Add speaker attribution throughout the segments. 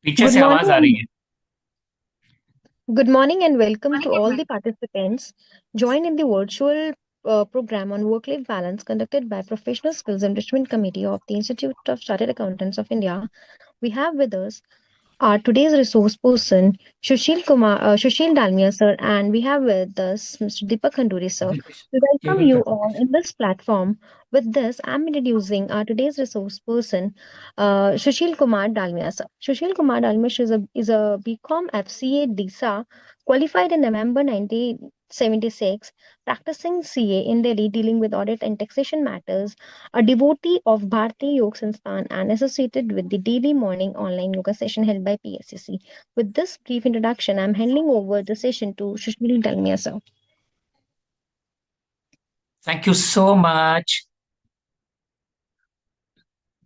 Speaker 1: पीछे
Speaker 2: Good
Speaker 1: से आवाज आ रही
Speaker 2: morning.
Speaker 1: है।
Speaker 2: Good morning and welcome to all the participants. Join in the virtual program on work-life balance conducted by Professional Skills Enrichment Committee of the Institute of Chartered Accountants of India. We have with us our today's resource person, Sushil Dalmia sir, and we have with us Mr. Deepak Khanduri sir. We welcome
Speaker 1: cable
Speaker 2: you
Speaker 1: cut हो
Speaker 2: all
Speaker 1: गया।
Speaker 2: in this platform. With this, I'm introducing our today's resource person, Sushil Kumar Dalmia sir. Sushil Kumar Dalmia is a BCom FCA DISA, qualified in November 1976, practicing CA in Delhi, dealing with audit and taxation matters, a devotee of Bharati Yoga Sansthan and associated with the daily morning online yoga session held by PSCC. With this brief introduction, I'm handing over the session to Sushmil Dalmia sir.
Speaker 1: Thank you so much,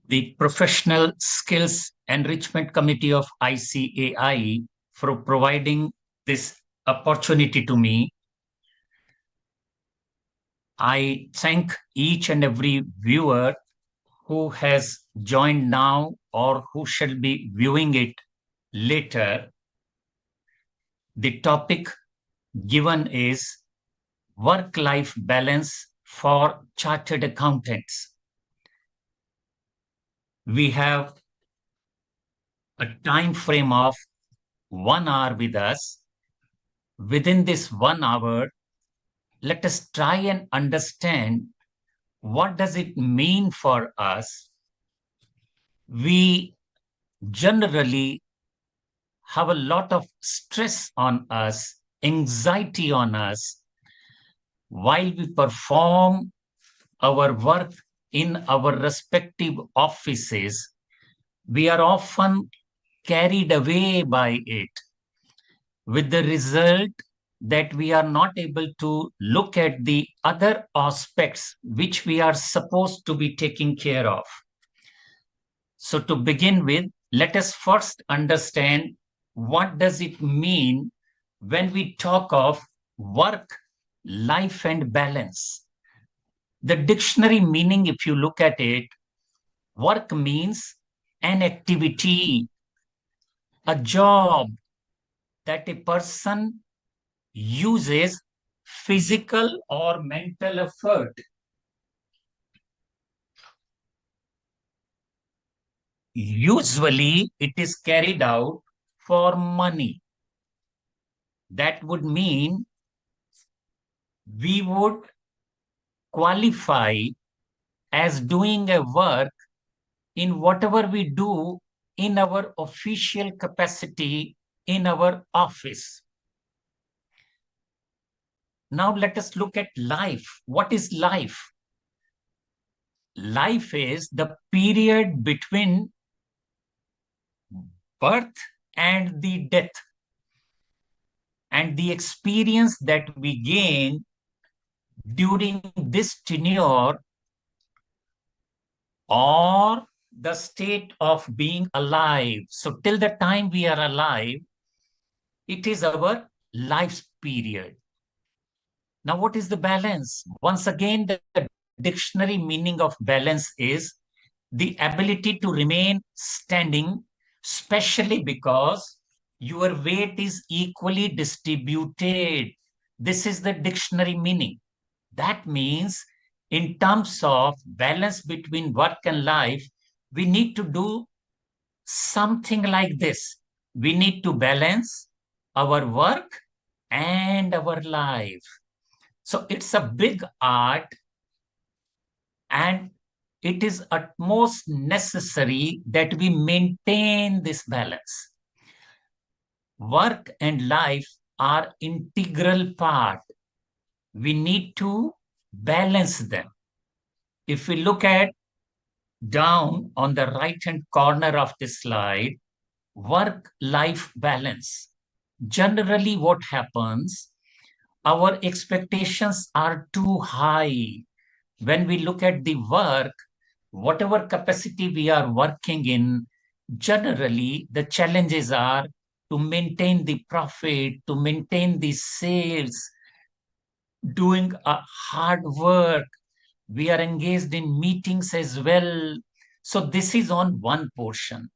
Speaker 1: the Professional Skills Enrichment Committee of ICAI, for providing this opportunity to me. I thank each and every viewer who has joined now or who shall be viewing it later. The topic given is work-life balance for chartered accountants. We have a time frame of 1 hour with us. Within this 1 hour, let us try and understand what does it mean for us. We generally have a lot of stress on us, anxiety on us while we perform our work in our respective offices. We are often carried away by it, with the result that we are not able to look at the other aspects which we are supposed to be taking care of. So to begin with, let us first understand what does it mean when we talk of work, life and balance. The dictionary meaning, if you look at it, work means an activity, a job that a person uses physical or mental effort. Usually, it is carried out for money. That would mean we would qualify as doing a work in whatever we do in our official capacity in our office. Now, let us look at life. What is life? Life is the period between birth and the death, and the experience that we gain during this tenure or the state of being alive. So till the time we are alive, it is our life period. Now, what is the balance? Once again, the dictionary meaning of balance is the ability to remain standing, especially because your weight is equally distributed. This is the dictionary meaning. That means, in terms of balance between work and life, we need to do something like this. We need to balance our work and our life. So it's a big art, and it is utmost necessary that we maintain this balance. Work and life are integral part. We need to balance them. If we look at down on the right hand corner of this slide, work life balance. Generally, what happens, our expectations are too high. When we look at the work, whatever capacity we are working in, generally the challenges are to maintain the profit, to maintain the sales, doing a hard work. We are engaged in meetings as well. So this is on one portion.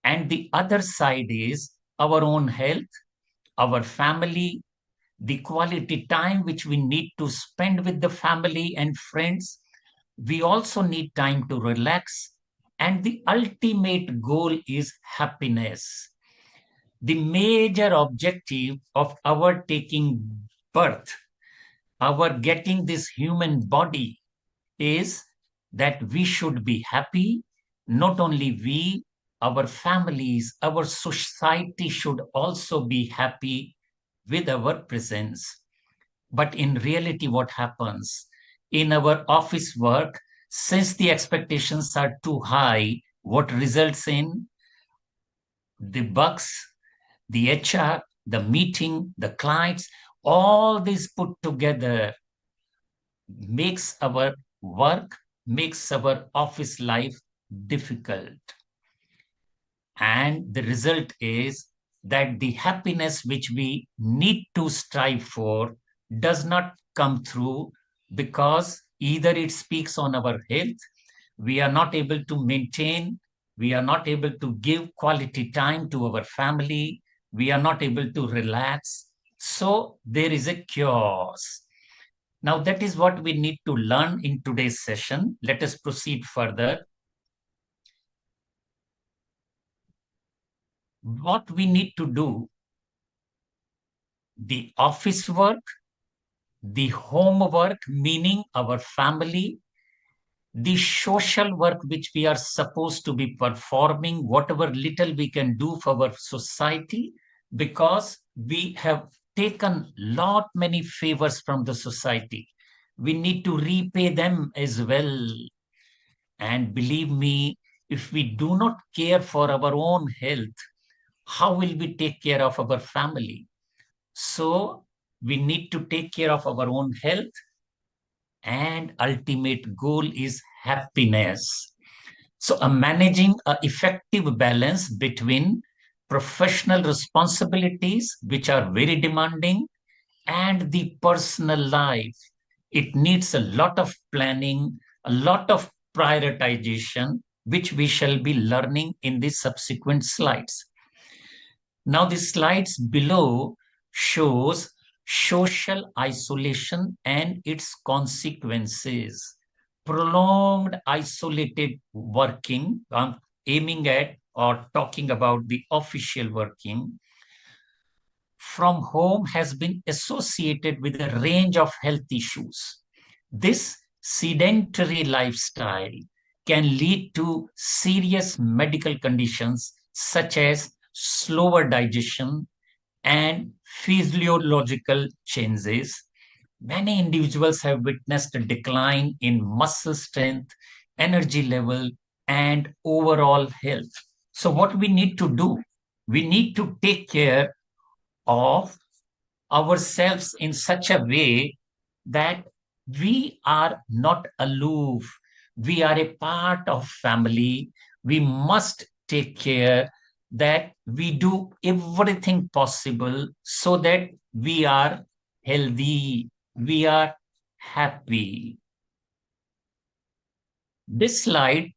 Speaker 1: And the other side is our own health, our family, the quality time which we need to spend with the family and friends. We also need time to relax. And the ultimate goal is happiness. The major objective of our taking birth, our getting this human body, is that we should be happy. Not only we, our families, our society should also be happy with our presence. But in reality, what happens in our office work, since the expectations are too high, what results in the bugs, the HR, the meeting, the clients, all this put together makes our work, makes our office life difficult. And the result is that the happiness which we need to strive for does not come through, because either it speaks on our health, we are not able to maintain, we are not able to give quality time to our family, we are not able to relax. So there is a chaos. Now, that is what we need to learn in today's session. Let us proceed further. What we need to do: the office work, the home work, meaning our family, the social work which we are supposed to be performing, whatever little we can do for our society, because we have taken lot many favors from the society. We need to repay them as well. And believe me, if we do not care for our own health, how will we take care of our family? So we need to take care of our own health, and ultimate goal is happiness. So managing an effective balance between professional responsibilities, which are very demanding, and the personal life. It needs a lot of planning, a lot of prioritization, which we shall be learning in the subsequent slides. Now, the slides below shows social isolation and its consequences. Prolonged isolated working, aiming at or talking about the official working from home, has been associated with a range of health issues. This sedentary lifestyle can lead to serious medical conditions such as slower digestion and physiological changes. Many individuals have witnessed a decline in muscle strength, energy level, and overall health. So, what we need to do, we need to take care of ourselves in such a way that we are not aloof. We are a part of family. We must take care that we do everything possible so that we are healthy, we are happy. This slide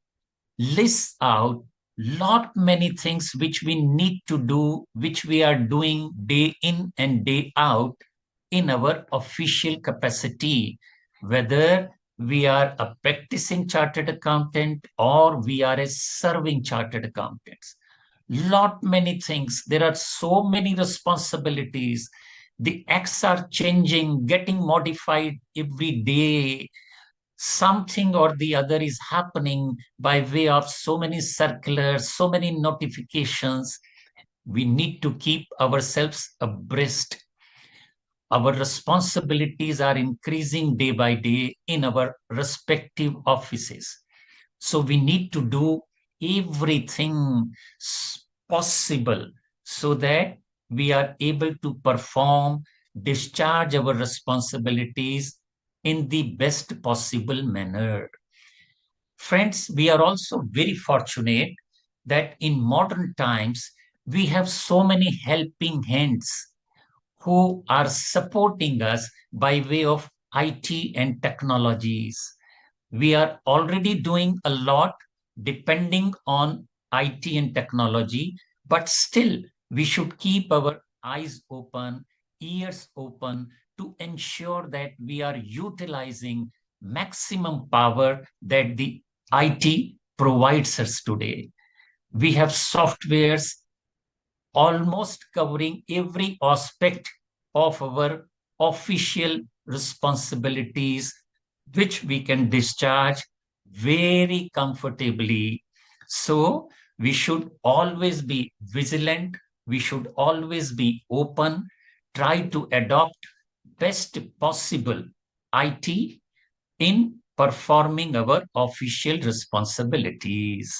Speaker 1: lists out lot many things which we need to do, which we are doing day in and day out in our official capacity, whether we are a practicing chartered accountant or we are a serving chartered accountants. Lot many things. There are so many responsibilities. The acts are changing, getting modified every day. Something or the other is happening by way of so many circulars, so many notifications. We need to keep ourselves abreast. Our responsibilities are increasing day by day in our respective offices. So we need to do everything possible so that we are able to perform, discharge our responsibilities in the best possible manner. Friends, we are also very fortunate that in modern times, we have so many helping hands who are supporting us by way of IT and technologies. We are already doing a lot depending on IT and technology, but still we should keep our eyes open, ears open to ensure that we are utilizing maximum power that the IT provides us today. We have softwares almost covering every aspect of our official responsibilities, which we can discharge very comfortably. So, we should always be vigilant, we should always be open, try to adopt best possible IT in performing our official responsibilities.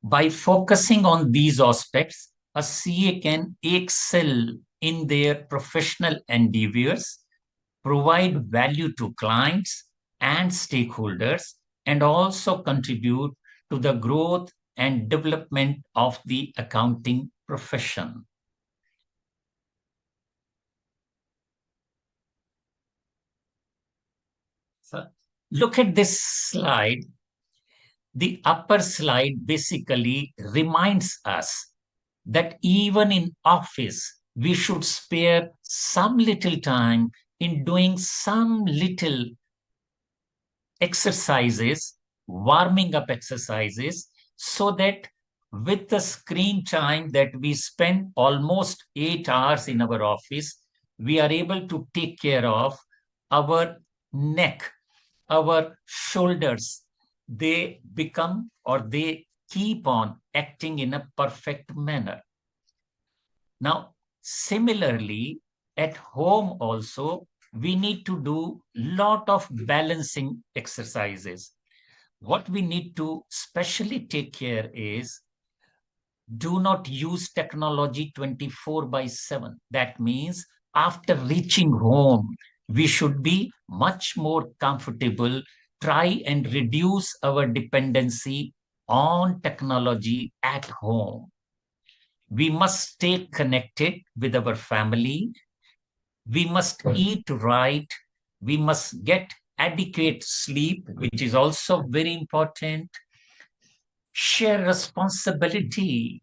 Speaker 1: By focusing on these aspects, a CA can excel in their professional endeavors, provide value to clients and stakeholders, and also contribute to the growth and development of the accounting profession. So, look at this slide. The upper slide basically reminds us that even in office, we should spare some little time in doing some little exercises, warming up exercises, so that with the screen time that we spend almost 8 hours in our office, we are able to take care of our neck, our shoulders. They become or they keep on acting in a perfect manner. Now, similarly, at home also, we need to do lot of balancing exercises. What we need to specially take care is do not use technology 24/7. That means after reaching home, we should be much more comfortable, try and reduce our dependency on technology at home. We must stay connected with our family. We must eat right. We must get adequate sleep, which is also very important. Share responsibility.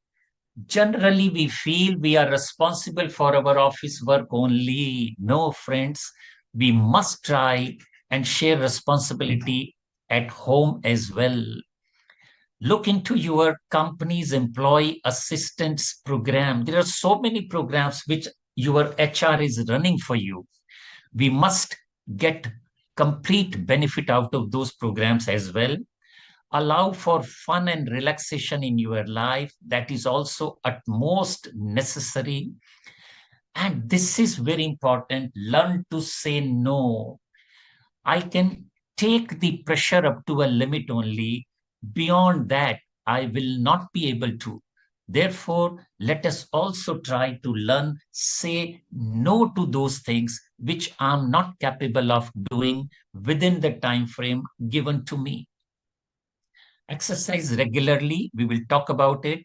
Speaker 1: Generally, we feel we are responsible for our office work only. No, friends, we must try and share responsibility at home as well. Look into your company's employee assistance program. There are so many programs which your HR is running for you. We must get complete benefit out of those programs as well. Allow for fun and relaxation in your life. That is also at most necessary. And this is very important. Learn to say no. I can take the pressure up to a limit only. Beyond that, I will not be able to. Therefore, let us also try to learn, say no to those things which I'm not capable of doing within the time frame given to me. Exercise regularly, we will talk about it.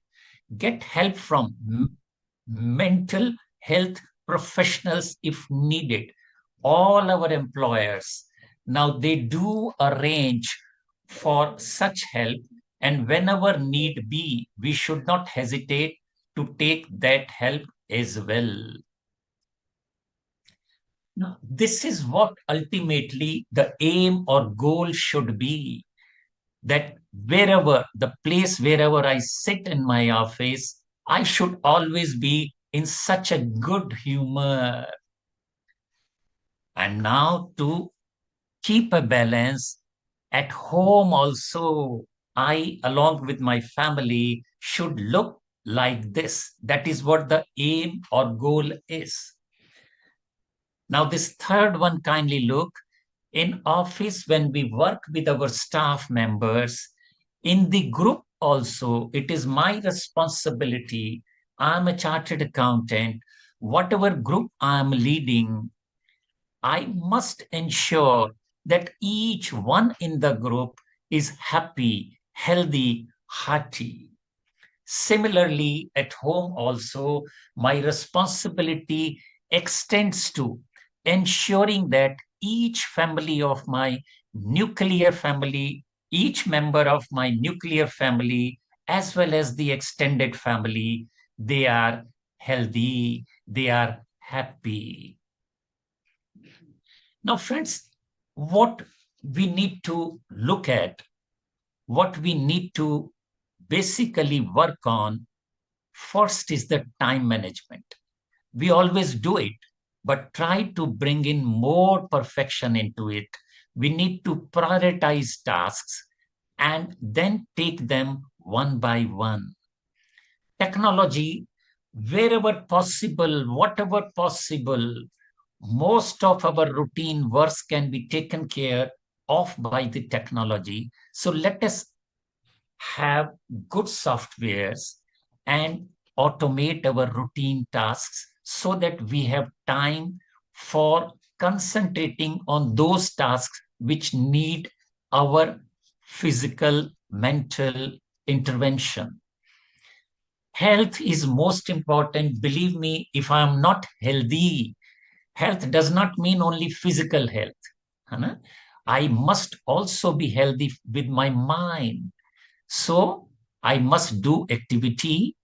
Speaker 1: Get help from mental health professionals if needed. All our employers now they do arrange for such help, and whenever need be, we should not hesitate to take that help as well. Now, this is what ultimately the aim or goal should be, that wherever the place wherever I sit in my office, I should always be in such a good humor. And now to keep a balance at home also, I, along with my family, should look like this. That is what the aim or goal is. Now, this third one, kindly look. In office, when we work with our staff members, in the group also, it is my responsibility. I'm a chartered accountant. Whatever group I'm leading, I must ensure that each one in the group is happy, healthy, hearty. Similarly, at home also, my responsibility extends to ensuring that each family of my nuclear family each member of my nuclear family, as well as the extended family, they are healthy, they are happy. Now, friends, what we need to look at, what we need to basically work on first is the time management. We always do it, but try to bring in more perfection into it. We need to prioritize tasks and then take them one by one. Technology, wherever possible, whatever possible, most of our routine works can be taken care of by the technology. So let us have good softwares and automate our routine tasks so that we have time for concentrating on those tasks which need our physical, mental intervention. Health is most important. Believe me, if I am not healthy, health does not mean only physical health. I must also be healthy with my mind. So I must do activity.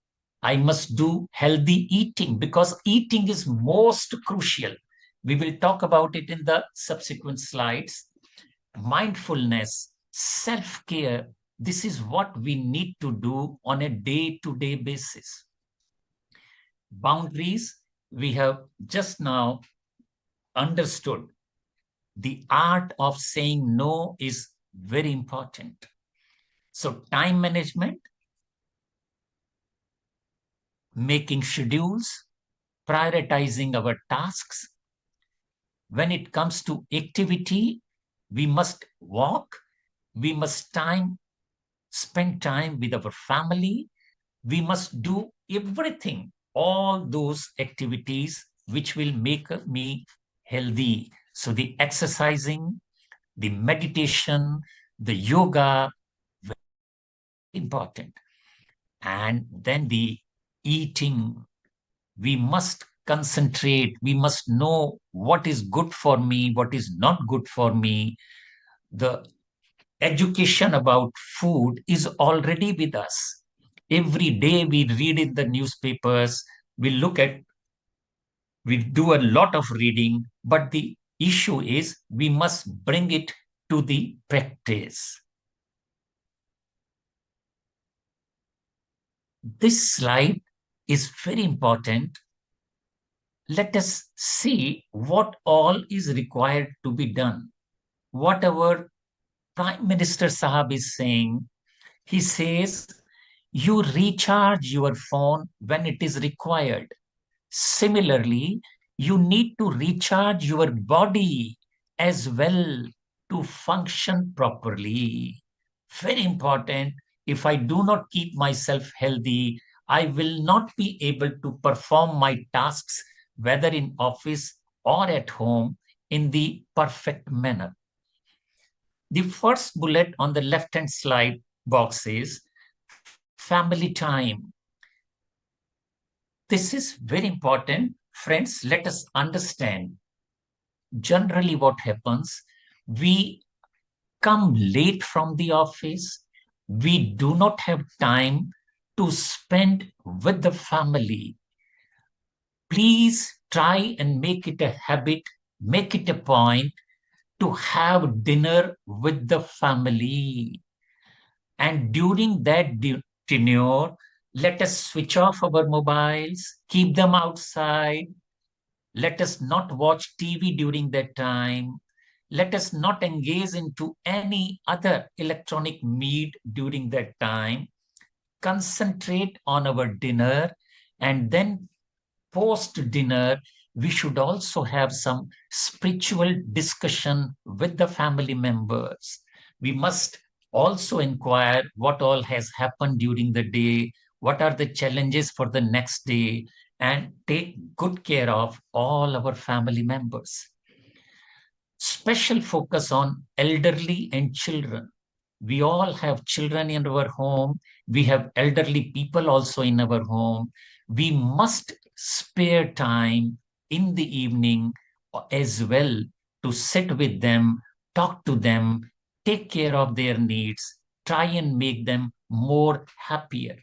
Speaker 1: I must do healthy eating because eating is most crucial. We will talk about it in the subsequent slides. Mindfulness, self-care, this is what we need to do on a day-to-day basis. Boundaries, we have just now understood. The art of saying no is very important. So time management, making schedules, prioritizing our tasks. When it comes to activity, we must walk, we must spend time with our family, we must do everything, all those activities which will make me healthy. So the exercising, the meditation, the yoga, very important. And then the eating, we must concentrate, we must know what is good for me, what is not good for me. The education about food is already with us. Every day we read in the newspapers, we look at, we do a lot of reading, but the issue is we must bring it to the practice. This slide is very important. Let us see what all is required to be done. What our Prime Minister Sahab is saying, he says, you recharge your phone when it is required. Similarly, you need to recharge your body as well to function properly. Very important. If I do not keep myself healthy, I will not be able to perform my tasks, whether in office or at home, in the perfect manner. The first bullet on the left-hand slide box is family time. This is very important. Friends, let us understand. Generally, what happens, we come late from the office. We do not have time to spend with the family. Please try and make it a habit, make it a point to have dinner with the family. And during that tenure, let us switch off our mobiles, keep them outside. Let us not watch TV during that time. Let us not engage into any other electronic media during that time. Concentrate on our dinner, and then post dinner, we should also have some spiritual discussion with the family members. We must also inquire what all has happened during the day, what are the challenges for the next day, and take good care of all our family members. Special focus on elderly and children. We all have children in our home. We have elderly people also in our home. We must spare time in the evening as well to sit with them, talk to them, take care of their needs, try and make them more happier.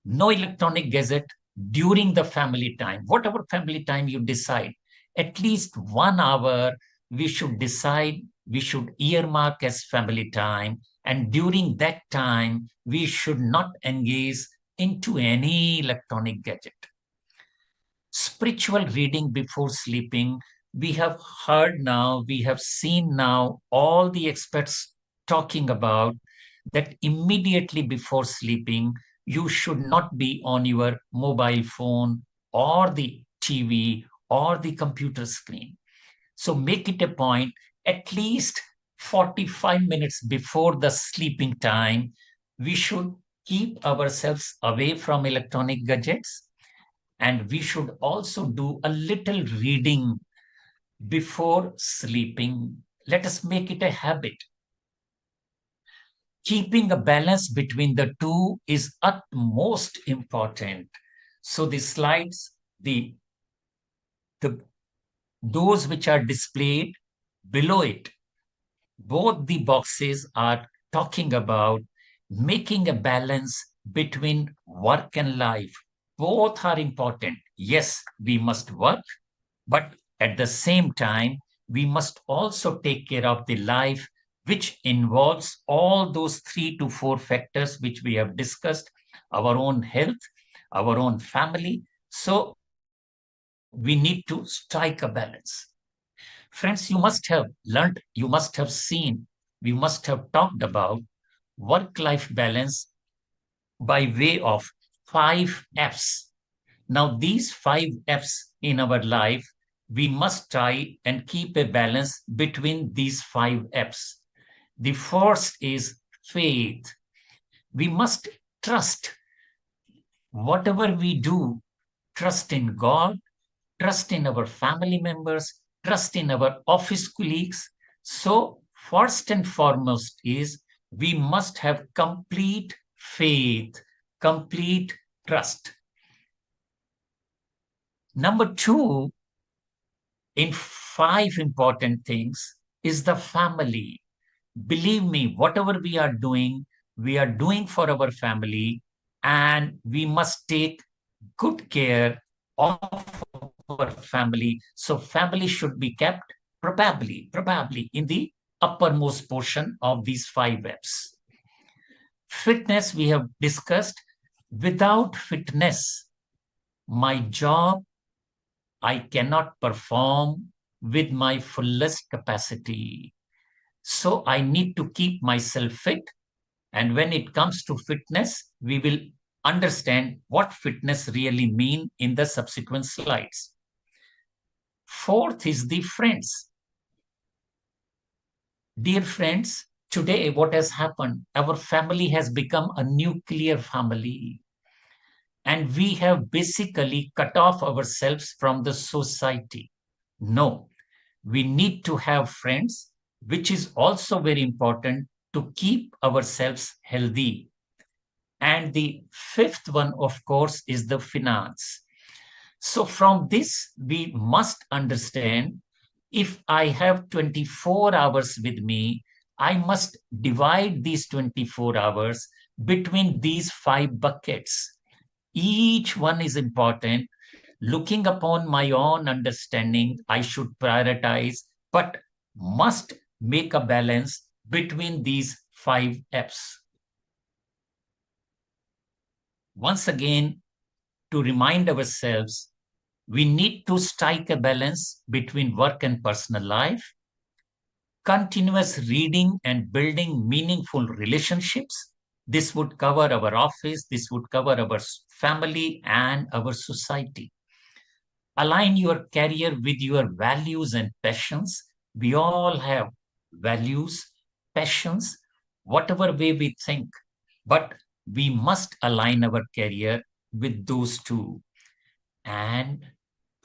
Speaker 1: No electronic gadget during the family time. Whatever family time you decide, at least 1 hour we should decide, we should earmark as family time. And during that time, we should not engage into any electronic gadget. Spiritual reading before sleeping, we have heard now, we have seen now all the experts talking about that immediately before sleeping, you should not be on your mobile phone or the TV or the computer screen. So make it a point, at least 45 minutes before the sleeping time, we should keep ourselves away from electronic gadgets, and we should also do a little reading before sleeping. Let us make it a habit. Keeping a balance between the two is utmost important. So the slides, the those which are displayed below it, both the boxes are talking about making a balance between work and life. Both are important. Yes, we must work, but at the same time, we must also take care of the life, which involves all those 3 to 4 factors which we have discussed, our own health, our own family. So we need to strike a balance. Friends, you must have learned, you must have seen, we must have talked about work life balance by way of 5 F's. Now, these 5 F's in our life, we must try and keep a balance between these 5 F's. The first is faith. We must trust whatever we do, trust in God, trust in our family members, trust in our office colleagues. So, first and foremost is we must have complete faith, complete trust. Number two, in 5 important things, is the family. Believe me, whatever we are doing for our family, and we must take good care of our family. So family should be kept probably in the uppermost portion of these 5 F's. Fitness, we have discussed. Without fitness, my job, I cannot perform with my fullest capacity. So I need to keep myself fit. And when it comes to fitness, we will understand what fitness really means in the subsequent slides. Fourth is the friends. Dear friends, today what has happened? Our family has become a nuclear family. And we have basically cut off ourselves from the society. No, we need to have friends, which is also very important to keep ourselves healthy. And the fifth one, of course, is the finance. So from this, we must understand, if I have 24 hours with me, I must divide these 24 hours between these 5 buckets. Each one is important. Looking upon my own understanding, I should prioritize, but must make a balance between these 5 F's. Once again, to remind ourselves, we need to strike a balance between work and personal life, continuous reading and building meaningful relationships. This would cover our office, this would cover our family and our society. Align your career with your values and passions. We all have values, passions, whatever way we think, but we must align our career with those two. And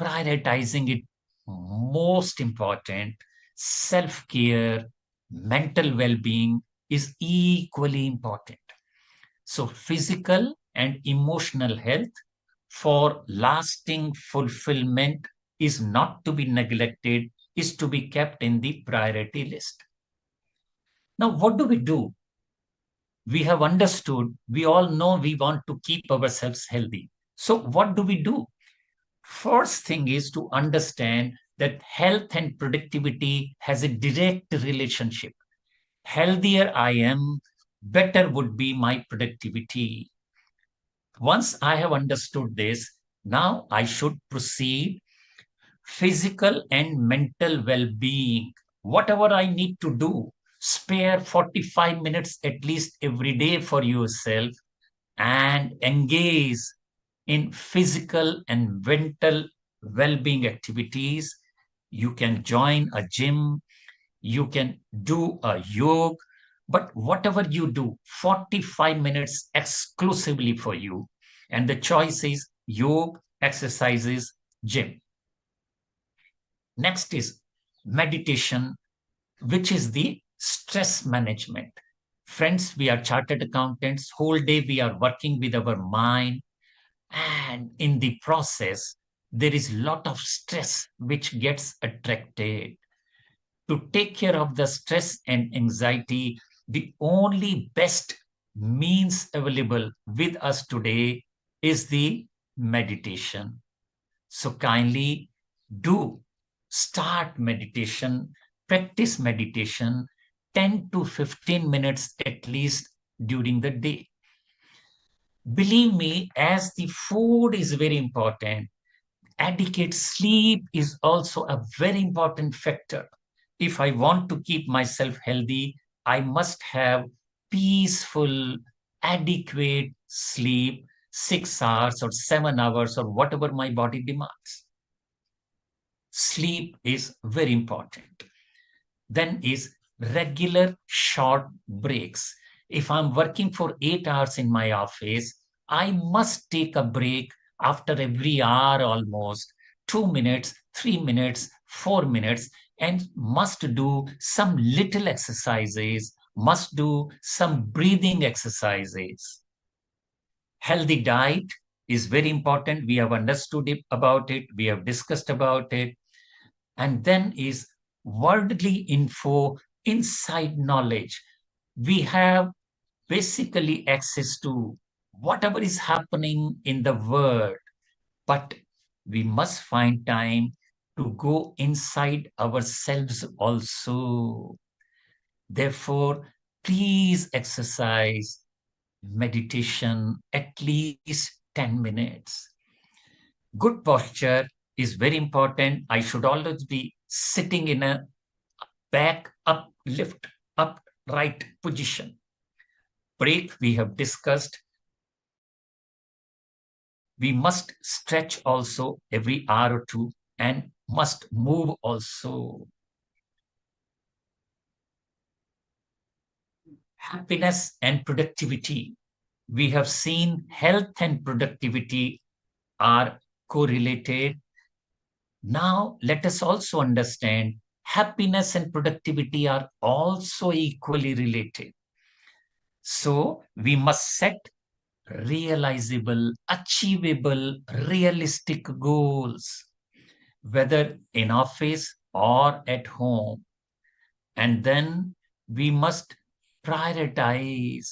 Speaker 1: prioritizing it, most important, self-care, mental well-being is equally important. So physical and emotional health for lasting fulfillment is not to be neglected, is to be kept in the priority list. Now, what do we do? We have understood, we all know we want to keep ourselves healthy. So, what do we do? First thing is to understand that health and productivity has a direct relationship. Healthier I am, better would be my productivity. Once I have understood this, now I should proceed physical and mental well-being. Whatever I need to do, spare 45 minutes at least every day for yourself and engage in physical and mental well-being activities. You can join a gym, you can do a yoga, but whatever you do, 45 minutes exclusively for you. And the choice is yoga, exercises, gym. Next is meditation, which is the stress management. Friends, we are chartered accountants. Whole day we are working with our mind, and in the process, there is lot of stress which gets attracted. To take care of the stress and anxiety, the only best means available with us today is the meditation. So kindly do start meditation, practice meditation 10 to 15 minutes at least during the day. Believe me, as the food is very important, adequate sleep is also a very important factor. If I want to keep myself healthy, I must have peaceful, adequate sleep, 6 hours or 7 hours or whatever my body demands. Sleep is very important. Then is regular short breaks. If I'm working for 8 hours in my office, I must take a break after every hour almost, 2 minutes, 3 minutes, 4 minutes, and must do some little exercises, must do some breathing exercises. Healthy diet is very important. We have understood about it, we have discussed about it. And then is worldly info, inside knowledge. We have basically access to whatever is happening in the world, but we must find time to go inside ourselves also. Therefore, please exercise meditation at least 10 minutes. Good posture is very important. I should always be sitting in a back up, lift up, right position. Break, we have discussed. We must stretch also every hour or two and must move also. Happiness and productivity. We have seen health and productivity are correlated. Now, let us also understand happiness and productivity are also equally related. So, we must set realizable, achievable, realistic goals, whether in office or at home. And then we must prioritize.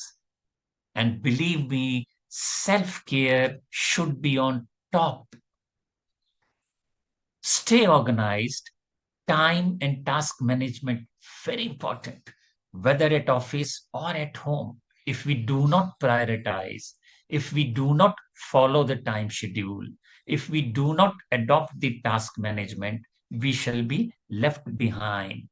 Speaker 1: And believe me, self-care should be on top. Stay organized. Time and task management, very important, whether at office or at home. If we do not prioritize, if we do not follow the time schedule, if we do not adopt the task management, we shall be left behind.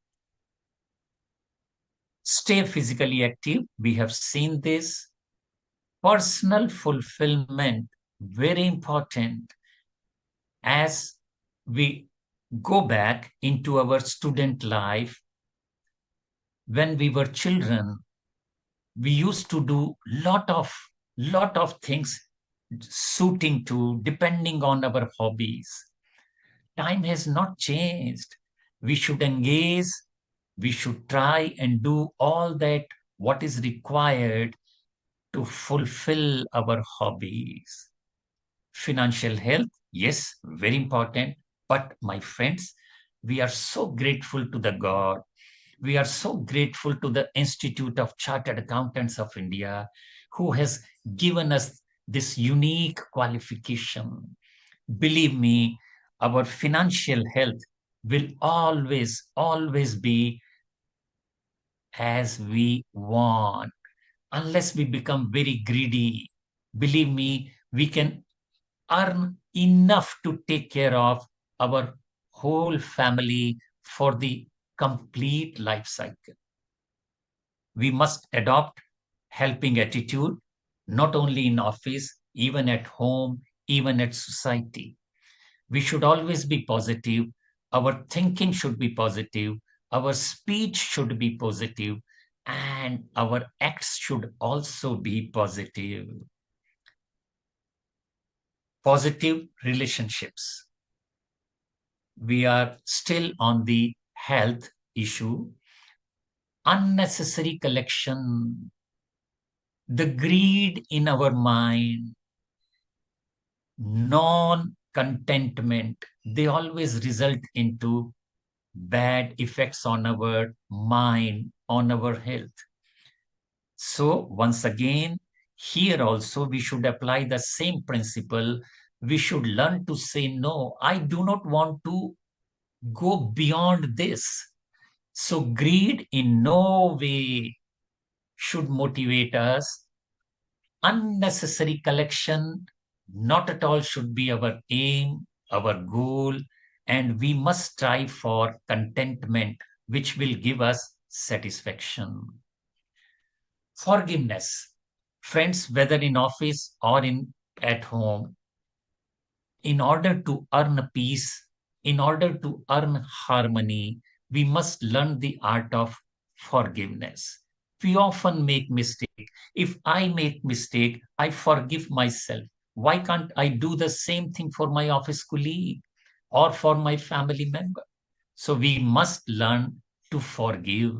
Speaker 1: Stay physically active. We have seen this. Personal fulfillment, very important. As we go back into our student life, when we were children, we used to do lot of things suiting to, depending on our hobbies. Time has not changed. We should engage, we should try and do all that what is required to fulfill our hobbies. Financial health, yes, very important. But my friends, we are so grateful to the God. We are so grateful to the Institute of Chartered Accountants of India, who has given us this unique qualification. Believe me, our financial health will always be as we want, unless we become very greedy. Believe me, we can earn enough to take care of our whole family for the complete life cycle. We must adopt helping attitude, not only in office, even at home, even at society. We should always be positive. Our thinking should be positive. Our speech should be positive, and our acts should also be positive. Positive relationships. We are still on the health issue. Unnecessary collection, the greed in our mind, non-contentment, they always result into bad effects on our mind, on our health. So once again, here also we should apply the same principle. We should learn to say, no, I do not want to go beyond this. So greed in no way should motivate us. Unnecessary collection, not at all should be our aim, our goal, and we must strive for contentment, which will give us satisfaction. Forgiveness. Friends, whether in office or in at home, in order to earn peace, in order to earn harmony, we must learn the art of forgiveness. We often make mistake. If I make mistake, I forgive myself. Why can't I do the same thing for my office colleague or for my family member? So we must learn to forgive.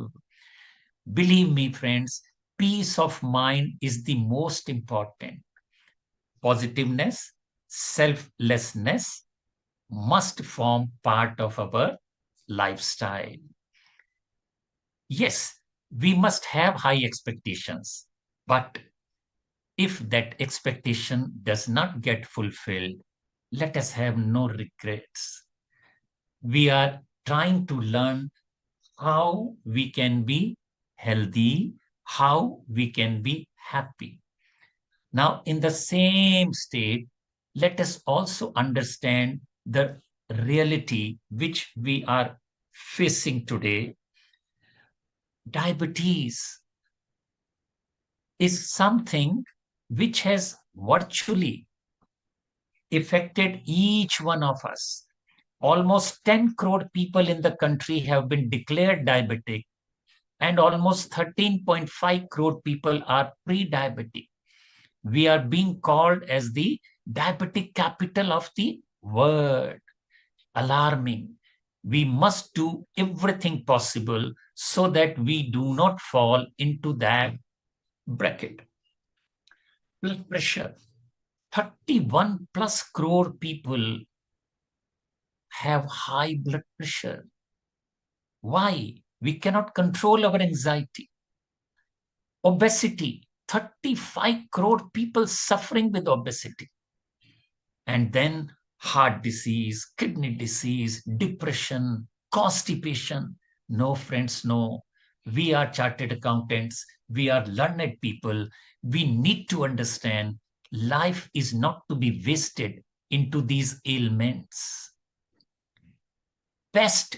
Speaker 1: Believe me, friends, peace of mind is the most important. Positiveness, selflessness must form part of our lifestyle. Yes, we must have high expectations, but if that expectation does not get fulfilled, let us have no regrets. We are trying to learn how we can be healthy, how we can be happy. Now, in the same state, let us also understand the reality which we are facing today. Diabetes is something which has virtually affected each one of us. Almost 10 crore people in the country have been declared diabetic, and almost 13.5 crore people are pre-diabetic. We are being called as the diabetic capital of the world. Alarming. We must do everything possible so that we do not fall into that bracket. Blood pressure. 31 plus crore people have high blood pressure. Why? We cannot control our anxiety. Obesity. 35 crore people suffering with obesity. And then heart disease, kidney disease, depression, constipation. No, friends, no. We are chartered accountants. We are learned people. We need to understand life is not to be wasted into these ailments. Best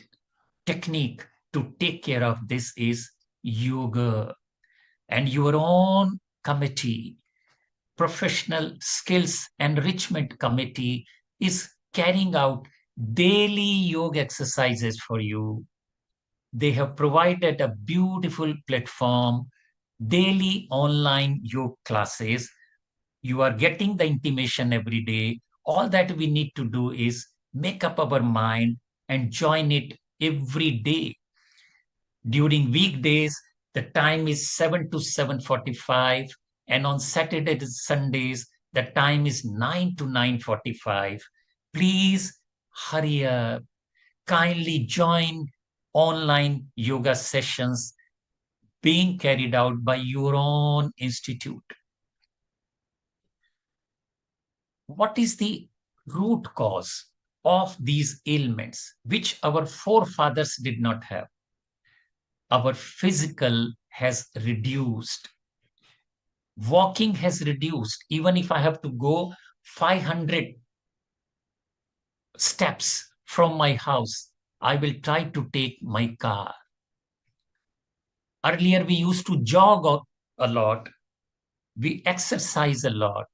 Speaker 1: technique to take care of this is yoga, and your own committee, professional skills enrichment committee, is carrying out daily yoga exercises for you. They have provided a beautiful platform, daily online yoga classes. You are getting the intimation every day. All that we need to do is make up our mind and join it every day. During weekdays, the time is 7 to 7:45, and on Saturdays and Sundays, the time is 9 to 9:45. Please hurry up. Kindly join online yoga sessions being carried out by your own institute. What is the root cause of these ailments which our forefathers did not have? Our physical has reduced. Walking has reduced. Even if I have to go 500 steps from my house, I will try to take my car. Earlier, we used to jog a lot. We exercise a lot.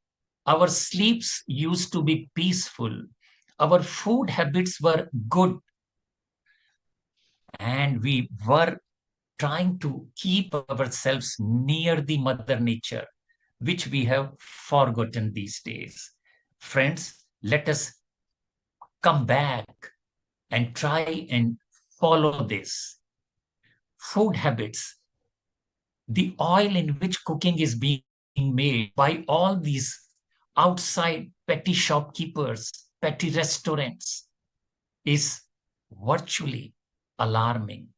Speaker 1: Our sleeps used to be peaceful. Our food habits were good. And we were trying to keep ourselves near the mother nature, which we have forgotten these days. Friends, let us come back and try and follow this. Food habits, the oil in which cooking is being made by all these outside petty shopkeepers, petty restaurants, is virtually alarming.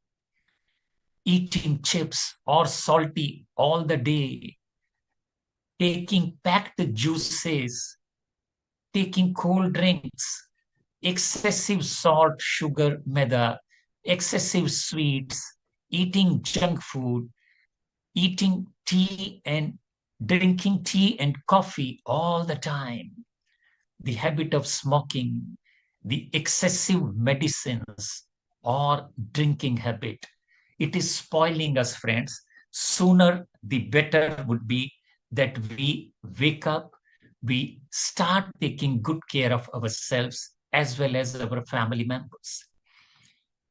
Speaker 1: Eating chips or salty all the day, taking packed juices, taking cold drinks, excessive salt, sugar, maida, excessive sweets, eating junk food, eating tea and drinking tea and coffee all the time, the habit of smoking, the excessive medicines or drinking habit. It is spoiling us, friends. Sooner the better would be that we wake up, we start taking good care of ourselves as well as our family members.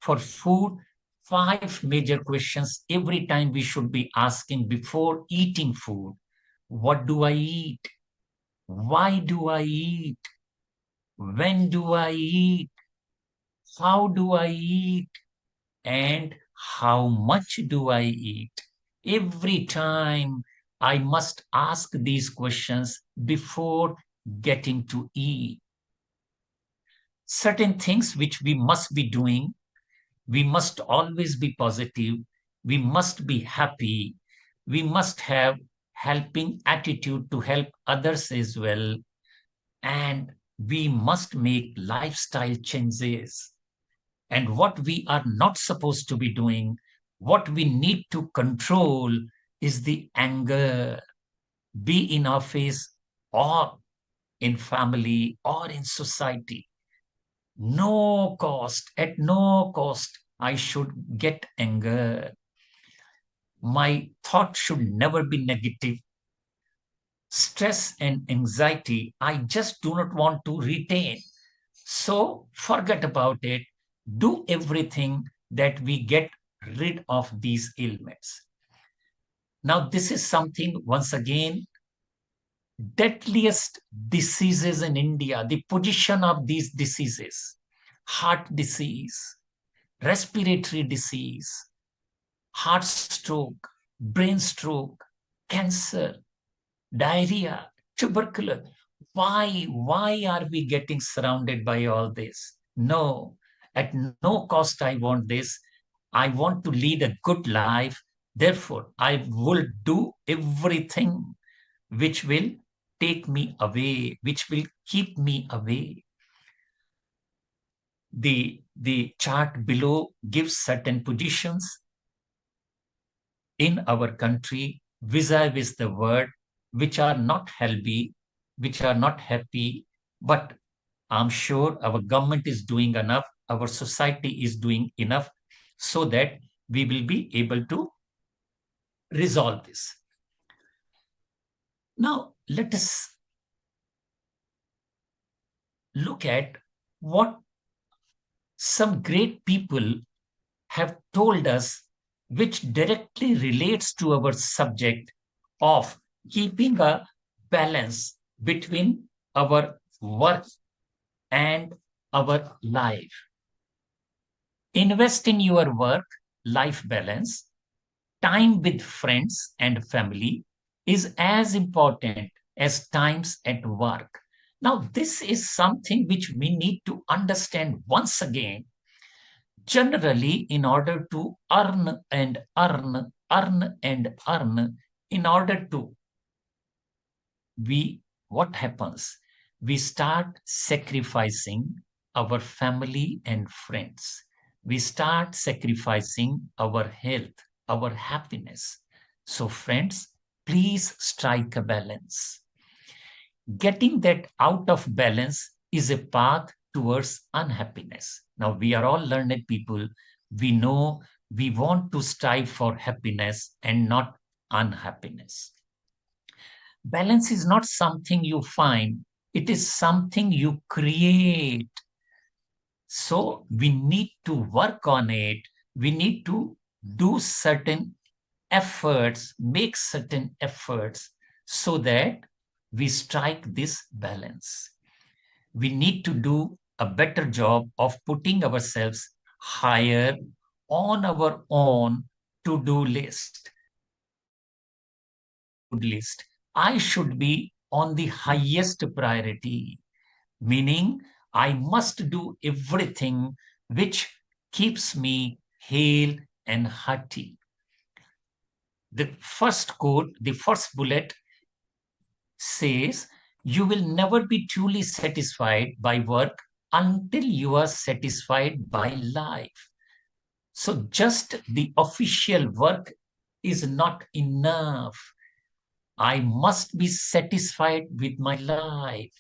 Speaker 1: For food, 5 major questions every time we should be asking before eating food. What do I eat? Why do I eat? When do I eat? How do I eat? And how much do I eat? Every time I must ask these questions before getting to eat. Certain things which we must be doing, we must always be positive, we must be happy, we must have helping attitude to help others as well, and we must make lifestyle changes. And what we are not supposed to be doing, what we need to control is the anger, be in office or in family or in society. No cost, at no cost, I should get anger. My thought should never be negative. Stress and anxiety, I just do not want to retain. So forget about it. Do everything that we get rid of these ailments. Now, this is something, once again, deadliest diseases in India, the position of these diseases: heart disease, respiratory disease, heart stroke, brain stroke, cancer, diarrhea, tuberculosis. Why are we getting surrounded by all this? No, at no cost I want this. I want to lead a good life. Therefore, I will do everything which will take me away, which will keep me away. The chart below gives certain positions in our country vis-a-vis the world, which are not healthy, which are not happy, but I'm sure our government is doing enough, our society is doing enough so that we will be able to resolve this. Now, let us look at what some great people have told us, which directly relates to our subject of keeping a balance between our work and our life. Invest in your work life balance. Time with friends and family is as important as times at work. Now, this is something which we need to understand once again. Generally, in order to earn and earn, earn and earn, in order to, we, what happens? We start sacrificing our family and friends. We start sacrificing our health, our happiness. So, friends, please strike a balance. Getting that out of balance is a path towards unhappiness. Now, we are all learned people. We know we want to strive for happiness and not unhappiness. Balance is not something you find, it is something you create. So, we need to work on it. We need to do certain efforts, make certain efforts so that we strike this balance. We need to do a better job of putting ourselves higher on our own to-do list. List. I should be on the highest priority, meaning I must do everything which keeps me hale and hearty. The first quote, the first bullet says, you will never be truly satisfied by work until you are satisfied by life. So just the official work is not enough. I must be satisfied with my life.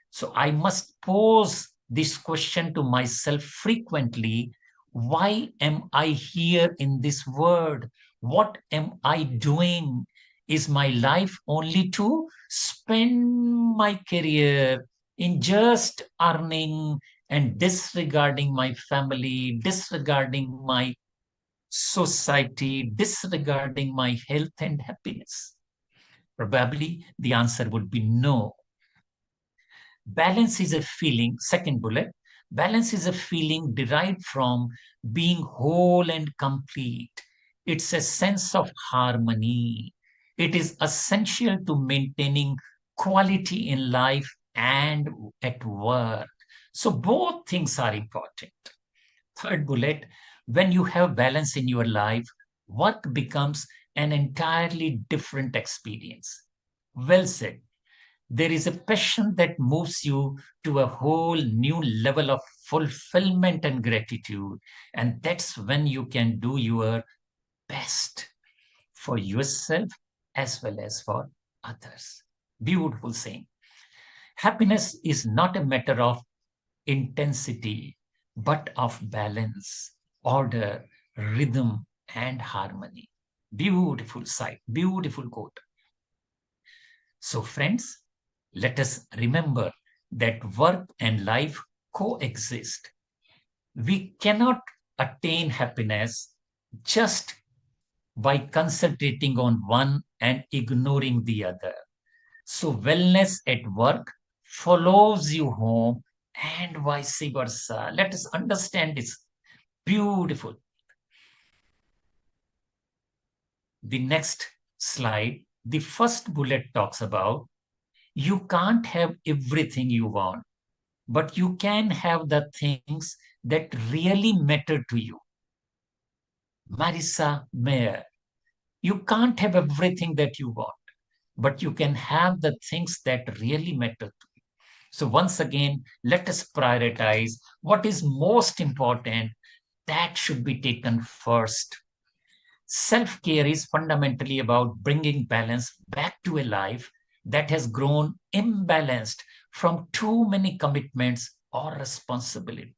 Speaker 1: So I must pose this question to myself frequently. Why am I here in this world? What am I doing? Is my life only to spend my career in just earning and disregarding my family, disregarding my society, disregarding my health and happiness? Probably the answer would be no. Balance is a feeling, second bullet, balance is a feeling derived from being whole and complete. It's a sense of harmony. It is essential to maintaining quality in life and at work. So both things are important. Third bullet, when you have balance in your life, work becomes an entirely different experience. Well said. There is a passion that moves you to a whole new level of fulfillment and gratitude. And that's when you can do your best for yourself as well as for others. Beautiful saying. Happiness is not a matter of intensity, but of balance, order, rhythm, and harmony. Beautiful sight, beautiful quote. So, friends, let us remember that work and life coexist. We cannot attain happiness just by concentrating on one and ignoring the other. So, wellness at work follows you home and vice versa. Let us understand this. Beautiful. The next slide, the first bullet talks about you can't have everything you want, but you can have the things that really matter to you. Marissa Mayer, you can't have everything that you want, but you can have the things that really matter to you. So once again, let us prioritize what is most important. That should be taken first. Self-care is fundamentally about bringing balance back to a life that has grown imbalanced from too many commitments or responsibilities.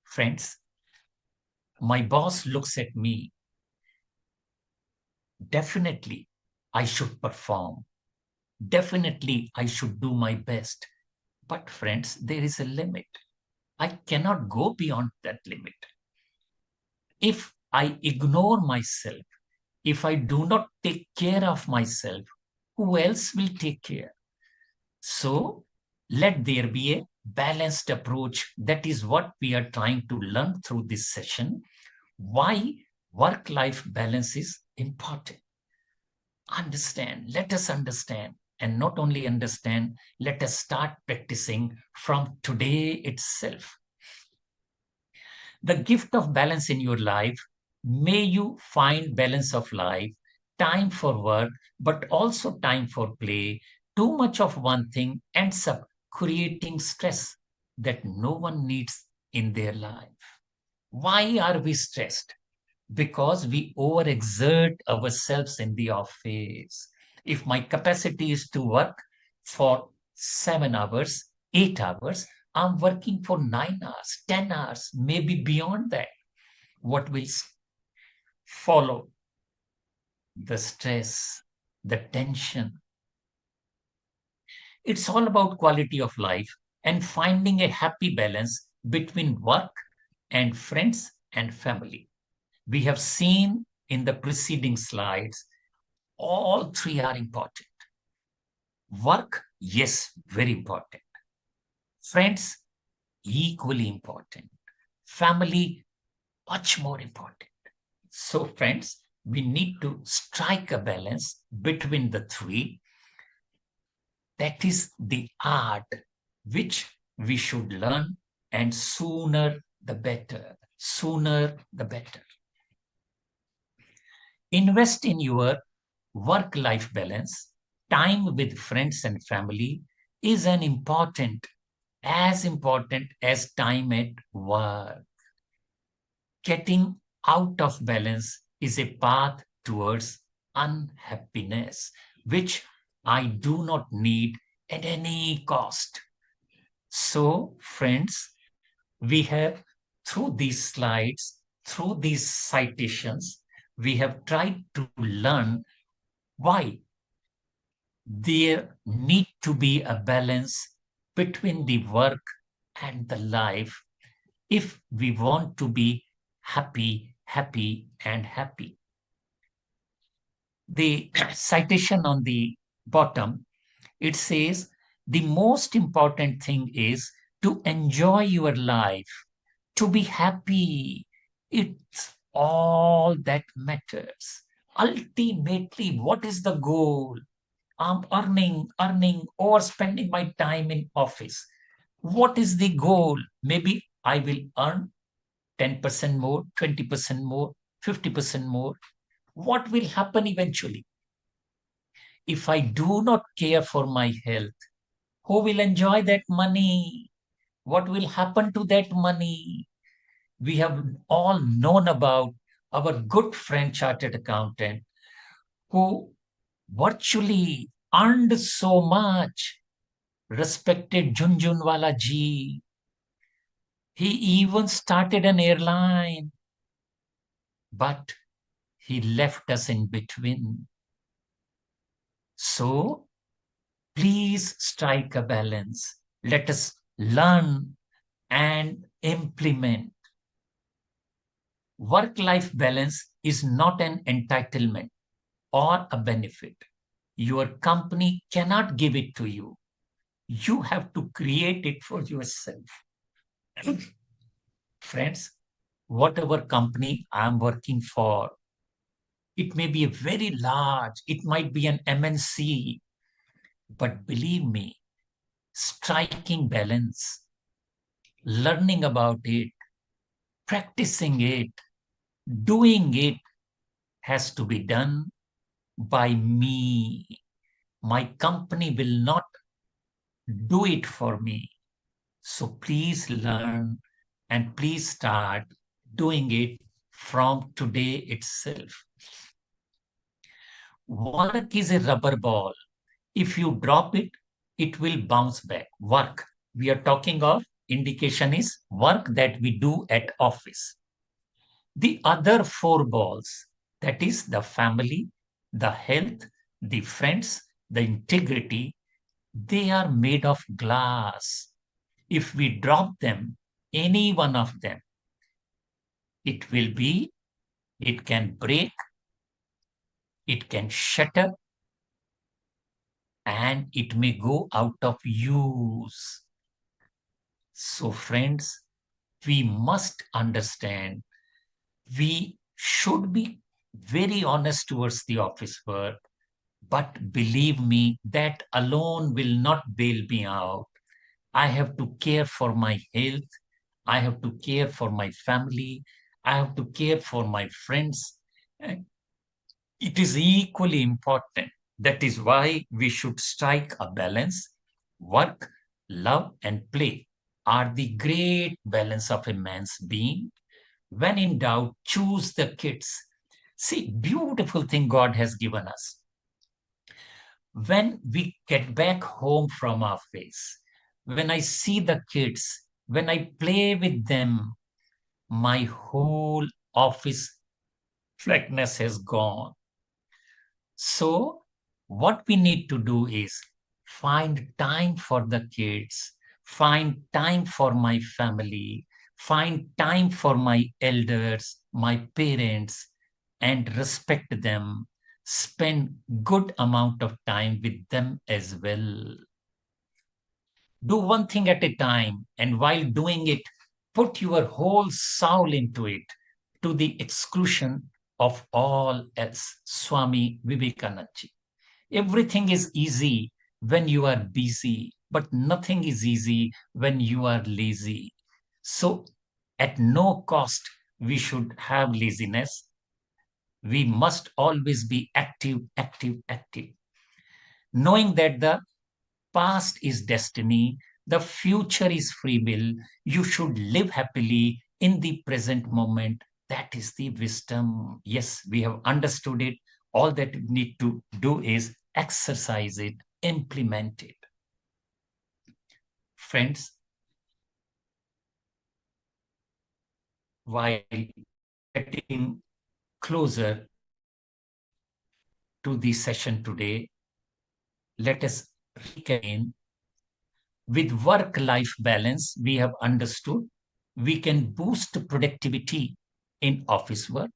Speaker 1: Friends, my boss looks at me. Definitely, I should perform. Definitely, I should do my best. But friends, there is a limit. I cannot go beyond that limit. If I ignore myself, if I do not take care of myself, who else will take care? So let there be a balanced approach. That is what we are trying to learn through this session. Why work-life balance is important. Let us understand. And not only understand, let us start practicing from today itself. The gift of balance in your life. May you find balance of life, time for work, but also time for play. Too much of one thing ends up creating stress that no one needs in their life. Why are we stressed? Because we overexert ourselves in the office. If my capacity is to work for 7 hours, 8 hours, I'm working for 9 hours, 10 hours, maybe beyond that. What will follow? The stress, the tension. It's all about quality of life and finding a happy balance between work and friends and family. We have seen in the preceding slides, all three are important. Work, yes, very important. Friends, equally important. Family, much more important. So, friends, we need to strike a balance between the three. That is the art which we should learn, and sooner the better. Sooner the better. Invest in your work life balance. Time with friends and family is as important as time at work. Getting out of balance is a path towards unhappiness, which I do not need at any cost. So, friends, we have, through these slides, through these citations, we have tried to learn why there need to be a balance between the work and the life if we want to be happy and happy. The citation on the bottom, it says the most important thing is to enjoy your life, to be happy. It's all that matters. Ultimately, what is the goal? I'm earning, or spending my time in office. What is the goal? Maybe I will earn 10% more, 20% more, 50% more. What will happen eventually? If I do not care for my health, who will enjoy that money? What will happen to that money? We have all known about our good friend chartered accountant who virtually earned so much, respected Junjunwala ji. He even started an airline, but he left us in between. So please strike a balance. Let us learn and implement. Work-life balance is not an entitlement or a benefit. Your company cannot give it to you. You have to create it for yourself. Friends, whatever company I'm working for, it may be a very large, it might be an MNC, but believe me, striking balance, learning about it, practicing it, doing it has to be done by me. My company will not do it for me. So please learn and please start doing it from today itself. Work is a rubber ball. If you drop it, it will bounce back. Work. We are talking of, indication is work that we do at office. The other four balls, that is the family, the health, the friends, the integrity, they are made of glass. If we drop them, any one of them, it will be, it can break, it can shatter, and it may go out of use. So, friends, we must understand, we should be very honest towards the office work, but believe me, that alone will not bail me out. I have to care for my health. I have to care for my family. I have to care for my friends. And it is equally important. That is why we should strike a balance. Work, love, and play are the great balance of a man's being. When in doubt, choose the kids. See, beautiful thing God has given us. When we get back home from office, when I see the kids, when I play with them, my whole office flatness has gone. So, what we need to do is find time for the kids, find time for my family, find time for my elders, my parents, and respect them. Spend good amount of time with them as well. Do one thing at a time, and while doing it, put your whole soul into it to the exclusion of all else. Swami Vivekananda. Everything is easy when you are busy, but nothing is easy when you are lazy. So, at no cost, we should have laziness. We must always be active, active, active. Knowing that the past is destiny, the future is free will, you should live happily in the present moment. That is the wisdom. Yes, we have understood it. All that we need to do is exercise it, implement it. Friends, while getting closer to the session today, let us recap. With work life balance, we have understood we can boost productivity in office work.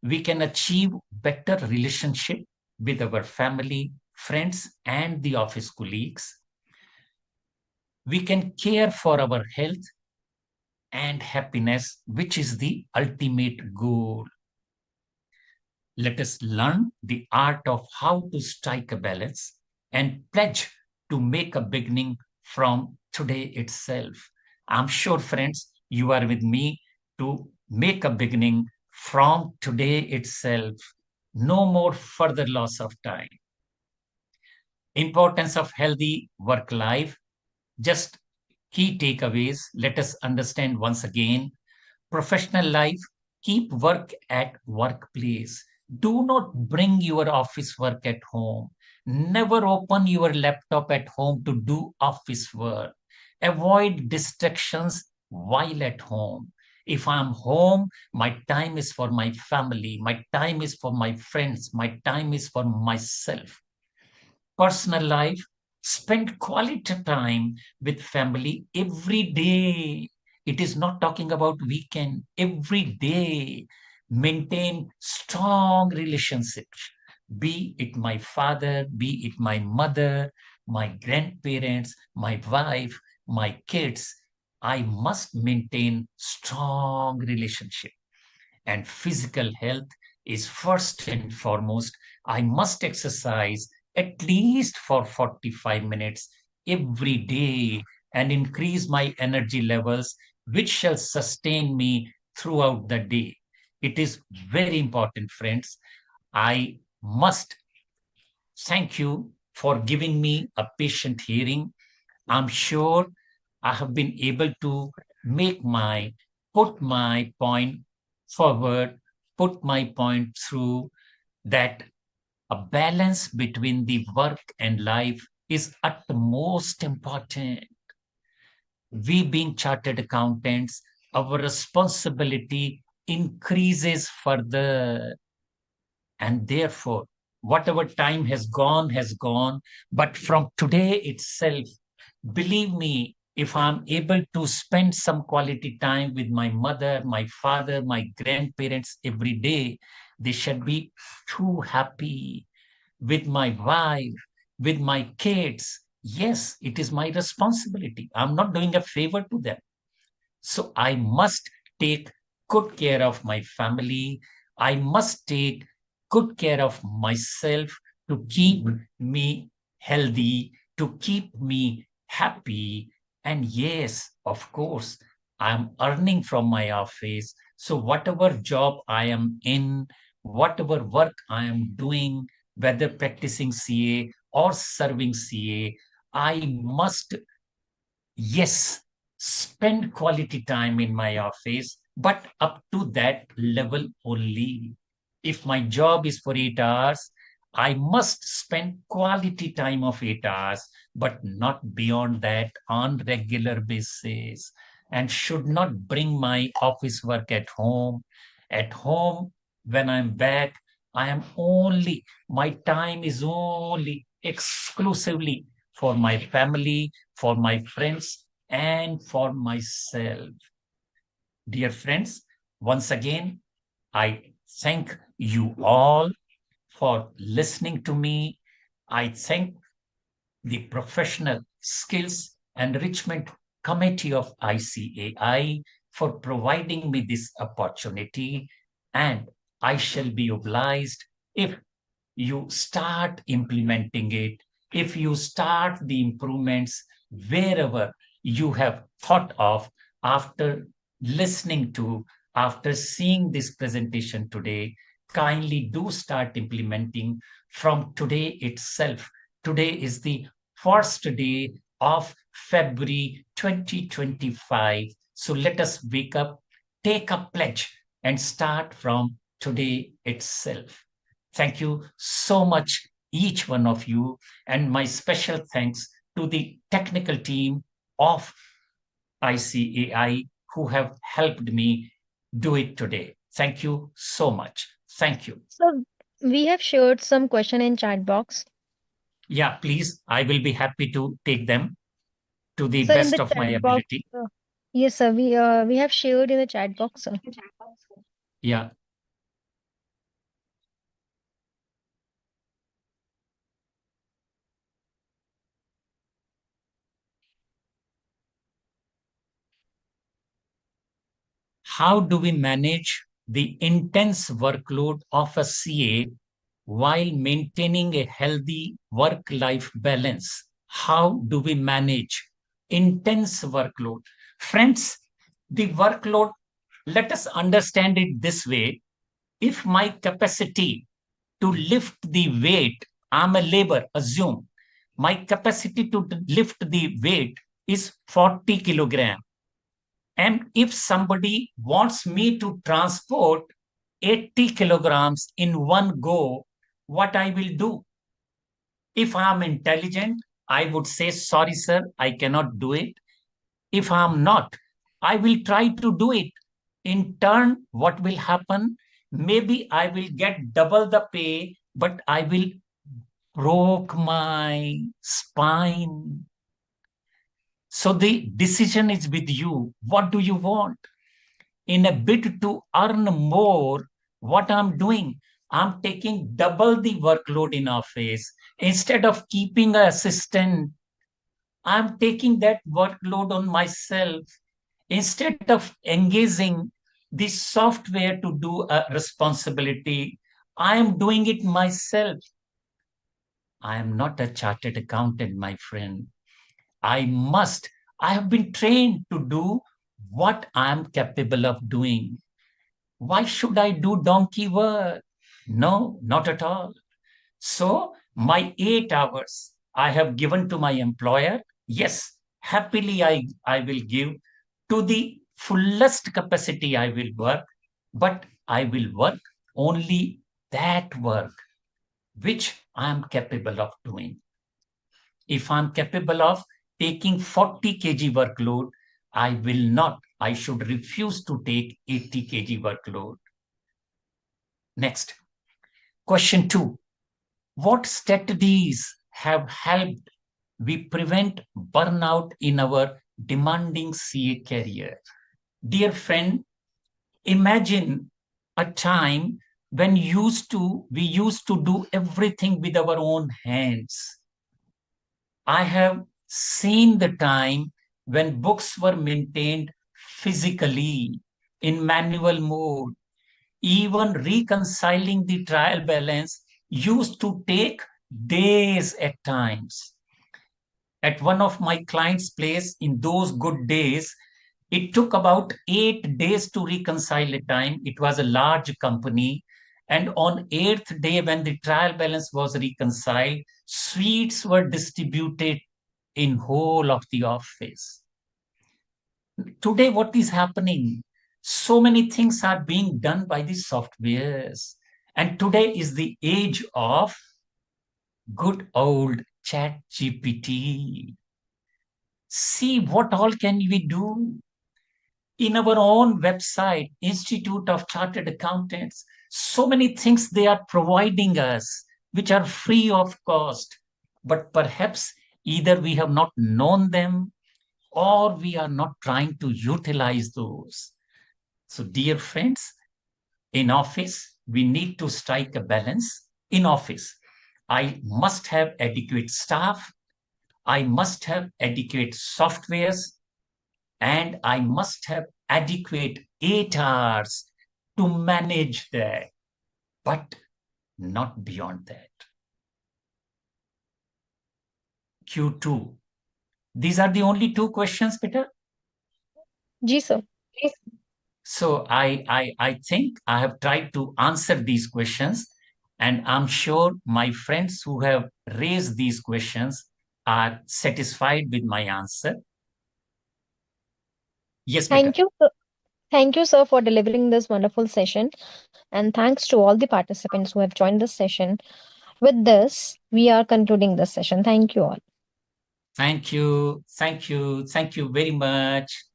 Speaker 1: We can achieve better relationship with our family, friends, and the office colleagues. We can care for our health and happiness, which is the ultimate goal. Let us learn the art of how to strike a balance and pledge to make a beginning from today itself. I'm sure, friends, you are with me to make a beginning from today itself. No more further loss of time. Importance of healthy work life. Just key takeaways. Let us understand once again. Professional life, keep work at workplace. Do not bring your office work at home. Never open your laptop at home to do office work. Avoid distractions while at home. If I'm home, my time is for my family, my time is for my friends, my time is for myself. Personal life, spend quality time with family every day. It is not talking about weekend, every day. Maintain strong relationships, be it my father, be it my mother, my grandparents, my wife, my kids. I must maintain strong relationship. And physical health is first and foremost. I must exercise at least for 45 minutes every day and increase my energy levels, which shall sustain me throughout the day. It is very important, friends. I must thank you for giving me a patient hearing. I'm sure I have been able to put my point forward, put my point through that a balance between the work and life is utmost important. We being chartered accountants, our responsibility increases further. And therefore, whatever time has gone, has gone. But from today itself, believe me, if I'm able to spend some quality time with my mother, my father, my grandparents every day, they should be too happy. With my wife, with my kids. Yes, it is my responsibility. I'm not doing a favor to them. So I must take good care of my family. I must take good care of myself to keep me healthy, to keep me happy. And yes, of course, I'm earning from my office. So whatever job I am in, whatever work I am doing, whether practicing CA or serving CA, I must, yes, spend quality time in my office, but up to that level only. If my job is for 8 hours, I must spend quality time of 8 hours, but not beyond that on regular basis, and should not bring my office work at home. At home, when I'm back, I am only, my time is only exclusively for my family, for my friends, and for myself. Dear friends, once again, I thank you all for listening to me. I thank the Professional Skills Enrichment Committee of ICAI for providing me this opportunity, and I shall be obliged if you start implementing it, if you start the improvements wherever you have thought of after listening to, after seeing this presentation today, kindly do start implementing from today itself. Today is the first day of February 2025. So let us wake up, take a pledge, and start from today itself. Thank you so much, each one of you. And my special thanks to the technical team of ICAI who have helped me do it today. Thank you so much. Thank you.
Speaker 2: So we have shared some question in chat box.
Speaker 1: Yeah, please, I will be happy to take them to the
Speaker 2: So in
Speaker 1: best
Speaker 2: the
Speaker 1: of my
Speaker 2: chat box,
Speaker 1: ability.
Speaker 2: yes, sir, we have shared in the chat box, sir.
Speaker 1: Yeah. How do we manage the intense workload of a CA while maintaining a healthy work life balance? How do we manage intense workload? Friends, the workload, let us understand it this way. If my capacity to lift the weight, I'm a labor, assume my capacity to lift the weight is 40 kilogram. And if somebody wants me to transport 80 kilograms in one go, what I will do? If I am intelligent, I would say, sorry, sir, I cannot do it. If I am not, I will try to do it. In turn, what will happen? Maybe I will get double the pay, but I will broke my spine. So the decision is with you. What do you want? In a bid to earn more, what I'm doing, I'm taking double the workload in office. Instead of keeping an assistant, I'm taking that workload on myself. Instead of engaging the software to do a responsibility, I am doing it myself. I am not a chartered accountant, my friend. I have been trained to do what I am capable of doing. Why should I do donkey work? No, not at all. So, my 8 hours I have given to my employer, yes, happily I will give to the fullest capacity I will work, but I will work only that work which I am capable of doing. If I'm capable of taking 40 kg workload, I will not, I should refuse to take 80 kg workload. Next, question 2. What strategies have helped we prevent burnout in our demanding CA career? Dear friend, imagine a time when we used to do everything with our own hands. I have seen the time when books were maintained physically in manual mode. Even reconciling the trial balance used to take days at times. At one of my clients' place in those good days, It took about 8 days to reconcile a time. It was a large company. And on eighth day, when the trial balance was reconciled, sweets were distributed in whole of the office. Today, what is happening? So many things are being done by the softwares. And today is the age of good old chat GPT. See what all can we do in our own website, Institute of Chartered Accountants. So many things they are providing us, which are free of cost. But perhaps either we have not known them or we are not trying to utilize those. So, dear friends, in office, we need to strike a balance. In office, I must have adequate staff, I must have adequate softwares, and I must have adequate 8 hours to manage that, but not beyond that. Q2. These are the only two questions, Peter.
Speaker 2: Ji, sir.
Speaker 1: So I think I have tried to answer these questions, and I'm sure my friends who have raised these questions are satisfied with my answer. Yes, Peter.
Speaker 2: Thank you. Thank you, sir, for delivering this wonderful session. And thanks to all the participants who have joined this session. With this, we are concluding this session. Thank you all.
Speaker 1: Thank you. Thank you. Thank you very much.